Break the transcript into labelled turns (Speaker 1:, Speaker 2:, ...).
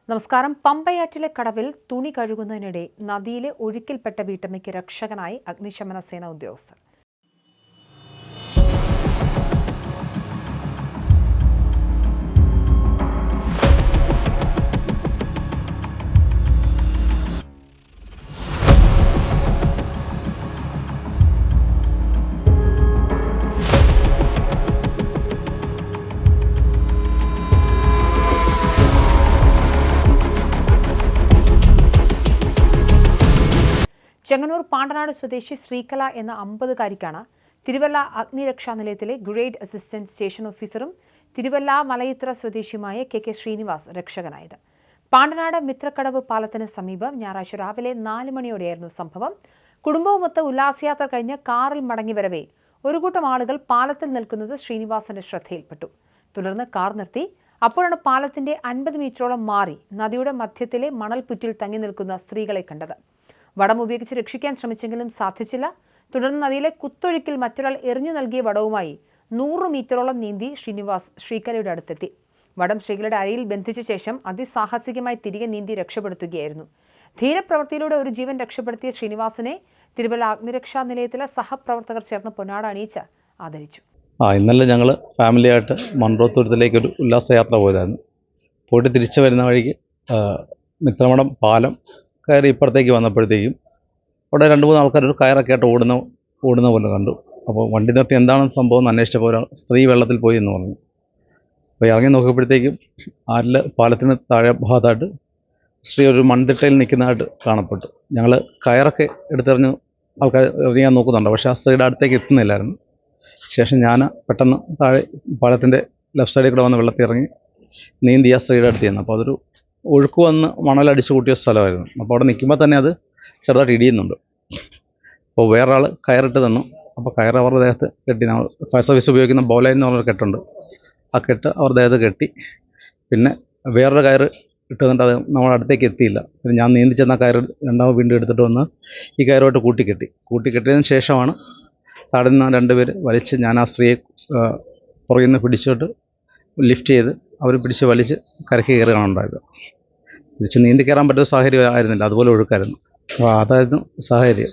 Speaker 1: നമസ്കാരം. പമ്പയാറ്റിലെ കടവിൽ തുണി കഴുകുന്നതിനിടെ നദിയിലെ ഒഴുക്കിൽപ്പെട്ട വീട്ടമ്മയ്ക്ക് രക്ഷകനായി അഗ്നിശമന സേന ഉദ്യോഗസ്ഥർ. ചെങ്ങന്നൂർ പാണ്ടനാട് സ്വദേശി ശ്രീകല എന്ന 50-കാരിക്കാണ് തിരുവല്ല അഗ്നിരക്ഷാ നിലയത്തിലെ ഗ്രേഡ് അസിസ്റ്റന്റ് സ്റ്റേഷൻ ഓഫീസറും തിരുവല്ല മലയിത്ര സ്വദേശിയുമായ കെ ശ്രീനിവാസ് രക്ഷകനായത്. പാണ്ടനാട് മിത്രക്കടവ് പാലത്തിന് സമീപം ഞായറാഴ്ച രാവിലെ 4 മണിയോടെയായിരുന്നു സംഭവം. കുടുംബവുമൊത്ത് ഉല്ലാസയാത്ര കഴിഞ്ഞ് കാറിൽ മടങ്ങിവരവേ ഒരു കൂട്ടം ആളുകൾ പാലത്തിൽ നിൽക്കുന്നത് ശ്രീനിവാസന്റെ ശ്രദ്ധയിൽപ്പെട്ടു. തുടർന്ന് കാർ നിർത്തി. അപ്പോഴാണ് പാലത്തിന്റെ 50 മീറ്ററോളം മാറി നദിയുടെ മധ്യത്തിലെ മണൽപുറ്റിൽ തങ്ങി നിൽക്കുന്ന സ്ത്രീകളെ കണ്ടത്. വടം ഉപയോഗിച്ച് രക്ഷിക്കാൻ ശ്രമിച്ചെങ്കിലും സാധിച്ചില്ല. തുടർന്ന് നദിയിലെ കുത്തൊഴുക്കിൽ മറ്റൊരാൾ എറിഞ്ഞു നൽകിയ വടവുമായി 100 മീറ്ററോളം നീന്തി ശ്രീനിവാസ് ശ്രീകലയുടെ അടുത്തെത്തി. വടം ശ്രീകലയുടെ അരയിൽ ബന്ധിച്ച ശേഷം അതിസാഹസികമായി തിരികെ നീന്തി രക്ഷപ്പെടുത്തുകയായിരുന്നു. ധീരപ്രവൃത്തിയിലൂടെ ഒരു ജീവൻ രക്ഷപ്പെടുത്തിയ ശ്രീനിവാസിനെ തിരുവല്ല അഗ്നിരക്ഷാ നിലയത്തിലെ സഹപ്രവർത്തകർ ചേർന്ന് പൊന്നാട അണിയിച്ച് ആദരിച്ചു.
Speaker 2: ഇന്നലെ ഞങ്ങൾ ഫാമിലിയായിട്ട് മൺറോത്തുരുത്തിലേക്ക് ഒരു ഉല്ലാസയാത്ര പോയതായിരുന്നു. പോയിട്ട് തിരിച്ചു വരുന്ന വഴിക്ക് മിത്രമടം പാലം കയറി ഇപ്പുറത്തേക്ക് വന്നപ്പോഴത്തേക്കും അവിടെ 2-3 ആൾക്കാർ ഒരു കയറൊക്കെ ആയിട്ട് ഓടുന്ന പോലെ കണ്ടു. അപ്പോൾ വണ്ടി നിർത്തി എന്താണ് സംഭവം എന്ന് അന്വേഷിച്ചപ്പോൾ ഒരു സ്ത്രീ വെള്ളത്തിൽ പോയി എന്ന് പറഞ്ഞു. അപ്പോൾ ഇറങ്ങി നോക്കിയപ്പോഴത്തേക്കും പാലത്തിന് താഴെ ഭാഗത്തായിട്ട് സ്ത്രീ ഒരു മൺതിട്ടയിൽ നിൽക്കുന്നതായിട്ട് കാണപ്പെട്ടു. ഞങ്ങൾ കയറൊക്കെ എടുത്തെറിഞ്ഞ് ആൾക്കാർ ഇറങ്ങാൻ നോക്കുന്നുണ്ട്. പക്ഷേ ആ സ്ത്രീയുടെ അടുത്തേക്ക് എത്തുന്നില്ലായിരുന്നു. ശേഷം ഞാൻ പെട്ടെന്ന് താഴെ പാലത്തിൻ്റെ ലെഫ്റ്റ് സൈഡിൽ കൂടെ വന്ന് വെള്ളത്തിൽ ഇറങ്ങി നീന്തി ആ സ്ത്രീയുടെ അടുത്ത് ചെന്നു. അപ്പോൾ അതൊരു ഒഴുക്ക് വന്ന് മണലടിച്ചു കൂട്ടിയ സ്ഥലമായിരുന്നു. അപ്പോൾ അവിടെ നിൽക്കുമ്പോൾ തന്നെ അത് ചെറുതായിട്ട് ഇടിയുന്നുണ്ട്. അപ്പോൾ വേറൊരാൾ കയറിട്ട് തന്നു. അപ്പോൾ കയർ അവരുടെ ദേഹത്ത് കെട്ടി, നമ്മൾ ഫയർ സർവീസ് ഉപയോഗിക്കുന്ന ബോലൈൻ എന്ന് പറഞ്ഞൊരു കെട്ടുണ്ട്. ആ കെട്ട് അവരുടെ ദേഹത്ത് കെട്ടി. പിന്നെ വേറൊരു കയർ ഇട്ട് തന്നിട്ട് അത് നമ്മുടെ അടുത്തേക്ക് എത്തിയില്ല. പിന്നെ ഞാൻ നീന്തി ചെന്ന കയർ രണ്ടാമത് വീണ്ടും എടുത്തിട്ട് വന്ന് ഈ കയറുമായിട്ട് കൂട്ടിക്കെട്ടിയതിന് ശേഷമാണ് താഴെ നിന്ന് 2 പേര് വലിച്ച് ഞാൻ ആ സ്ത്രീയെ പുറകിൽ നിന്ന് പിടിച്ചിട്ട് ലിഫ്റ്റ് ചെയ്ത് അവർ പിടിച്ച് വലിച്ച് കരയ്ക്ക് കയറുകയാണ് ഉണ്ടായത്. തിരിച്ച് നീന്തി കയറാൻ പറ്റുന്ന സാഹചര്യം ആയിരുന്നില്ല, അതുപോലെ ഒഴുക്കായിരുന്നു. അപ്പോൾ അതായിരുന്നു സാഹചര്യം.